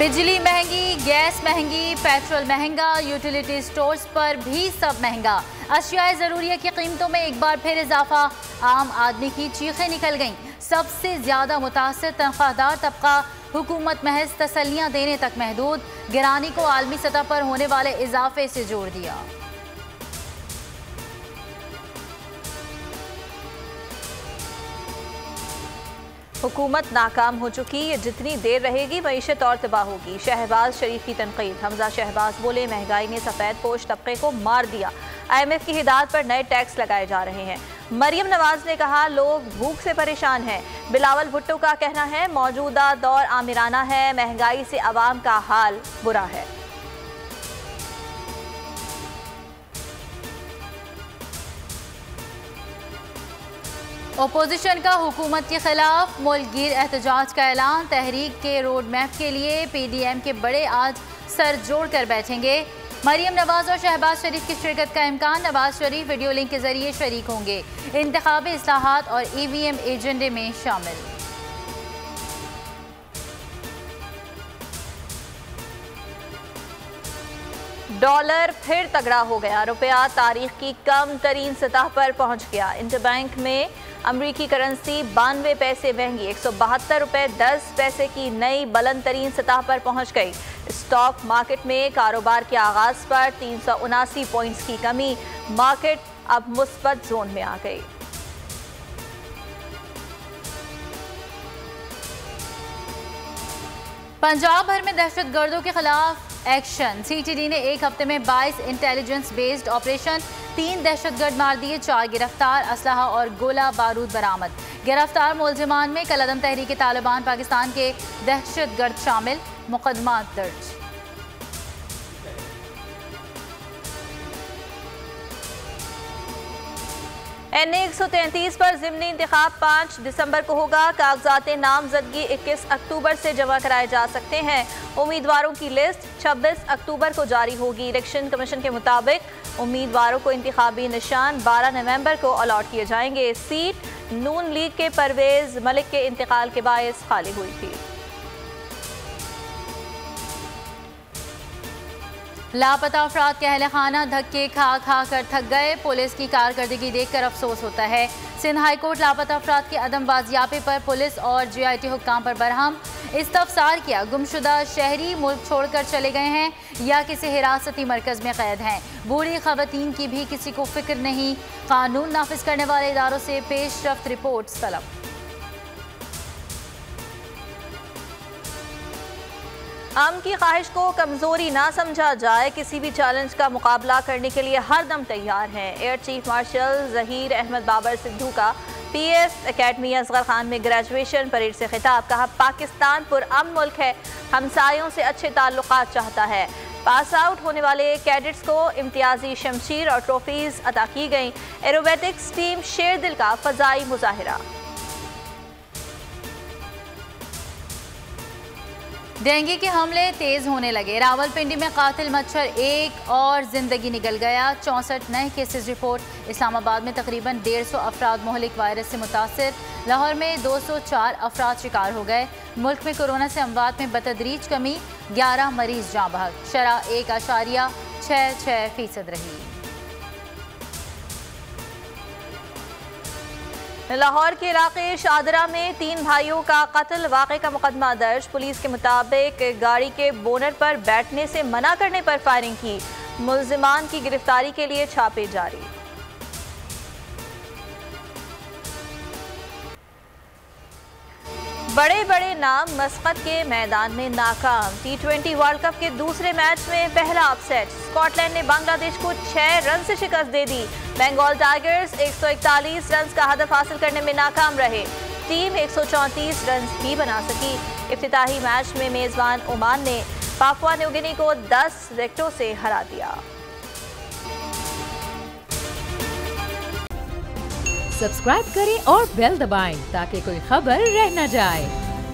बिजली महंगी, गैस महंगी, पेट्रोल महंगा, यूटिलिटी स्टोर्स पर भी सब महंगा। अशियाए ज़रूरिया की कीमतों में एक बार फिर इजाफा। आम आदमी की चीखें निकल गईं। सबसे ज्यादा मुतासिर तनख्वाहदार तबका। हुकूमत महज तसल्लियां देने तक महदूद। गिरानी को आलमी सतह पर होने वाले इजाफे से जोड़ दिया। हुकूमत नाकाम हो चुकी, ये जितनी देर रहेगी मईशत और तबाह होगी। शहबाज शरीफ की तनकीद। हमजा शहबाज बोले, महंगाई ने सफ़ेद पोश तबके को मार दिया। IMF की हिदायत पर नए टैक्स लगाए जा रहे हैं। मरियम नवाज ने कहा, लोग भूख से परेशान हैं। बिलावल भुट्टो का कहना है, मौजूदा दौर आमिराना है, महंगाई से अवाम का हाल बुरा है। ओपोजिशन का हुकूमत के खिलाफ मुल्कगीर एहतजाज का ऐलान। तहरीक के रोड मैप के लिए PDM के बड़े आज सर जोड़ कर बैठेंगे। मरियम नवाज और शहबाज शरीफ की शिरकत का इम्कान। नवाज शरीफ वीडियो लिंक के जरिए शरीक होंगे। इंतखाबी इस्लाहात और EVM एजेंडे में शामिल। डॉलर फिर तगड़ा हो गया। रुपया तारीख की कम तरीन सतह पर पहुंच गया। इंटरबैंक में अमरीकी करेंसी 92 पैसे महंगी 172 रुपये 10 पैसे की नई बुलंद तरीन सतह पर पहुंच गई। स्टॉक मार्केट में कारोबार के आगाज पर 379 पॉइंट्स की कमी। मार्केट अब मुस्बत जोन में आ गई। पंजाब भर में दहशतगर्दों के खिलाफ एक्शन। CTD ने एक हफ्ते में 22 इंटेलिजेंस बेस्ड ऑपरेशन, 3 दहशतगर्द मार दिए, 4 गिरफ्तार, असलहा और गोला बारूद बरामद। गिरफ्तार मुलजिमान में कलअदम तहरीक तालिबान पाकिस्तान के दहशतगर्द शामिल। मुकदमा दर्ज। NA 133 पर ज़िमनी इंतखाब 5 दिसंबर को होगा। कागजात नामजदगी 21 अक्टूबर से जमा कराए जा सकते हैं। उम्मीदवारों की लिस्ट 26 अक्टूबर को जारी होगी। इलेक्शन कमीशन के मुताबिक उम्मीदवारों को इंतखाबी निशान 12 नवंबर को अलॉट किए जाएंगे। सीट नून लीग के परवेज मलिक के इंतकाल के बायस खाली हुई थी। लापता अफराद के अहल खाना धक्के खा खा कर थक गए। पुलिस की कारकर्दगी देखकर अफसोस होता है। सिंध हाई कोर्ट लापता अफराद के अदम बाजियाबी पर पुलिस और GIT हुक्काम पर बरहम। इस्तफसार किया, गुमशुदा शहरी मुल्क छोड़कर चले गए हैं या किसी हिरासती मरकज में कैद हैं। बूढ़ी खवातीन की भी किसी को फिक्र नहीं। कानून नाफिज करने वाले इदारों से पेशरफ्त रिपोर्ट तलब। आम की ख्वाहिश को कमजोरी ना समझा जाए। किसी भी चैलेंज का मुकाबला करने के लिए हर दम तैयार हैं। Air chief marshal Zaheer Ahmed Babar Sidhu का PS एकेडमी असगर खान में ग्रेजुएशन परेड से खिताब। कहा, पाकिस्तान पुरअमन मुल्क है, हमसायों से अच्छे ताल्लुकात चाहता है। पास आउट होने वाले कैडेट्स को इम्तियाजी शमशीर और ट्रॉफीज अता की गई। एरोबेटिक्स टीम शेरदिल का फजाई मुजाहिरा। डेंगू के हमले तेज होने लगे। रावलपिंडी में कातिल मच्छर, एक और जिंदगी निकल गया। 64 नए केसेस रिपोर्ट। इस्लामाबाद में तकरीबन 150 अफराद मोहलिक वायरस से मुतासिर। लाहौर में 204 अफराद शिकार हो गए। मुल्क में कोरोना से अमवात में बतदरीज कमी, 11 मरीज जाँ बहक। शरह 1.66% रही। लाहौर के इलाके शादरा में 3 भाइयों का कत्ल, वाक़े का मुकदमा दर्ज। पुलिस के मुताबिक गाड़ी के बोनट पर बैठने से मना करने पर फायरिंग की। मुल्जिमान की गिरफ्तारी के लिए छापे जारी। बड़े बड़े नाम मस्कत के मैदान में नाकाम। T20 वर्ल्ड कप के दूसरे मैच में पहला अपसेट। स्कॉटलैंड ने बांग्लादेश को 6 रन से शिकस्त दे दी। बंगाल टाइगर्स 141 रन का हदफ हासिल करने में नाकाम रहे। टीम 134 रन ही बना सकी। इफ्तिताही मैच में मेजबान ओमान ने पापुआ न्यू गिनी को 10 विकेटों से हरा दिया। सब्सक्राइब करें और बेल दबाएं ताकि कोई खबर रह न जाए।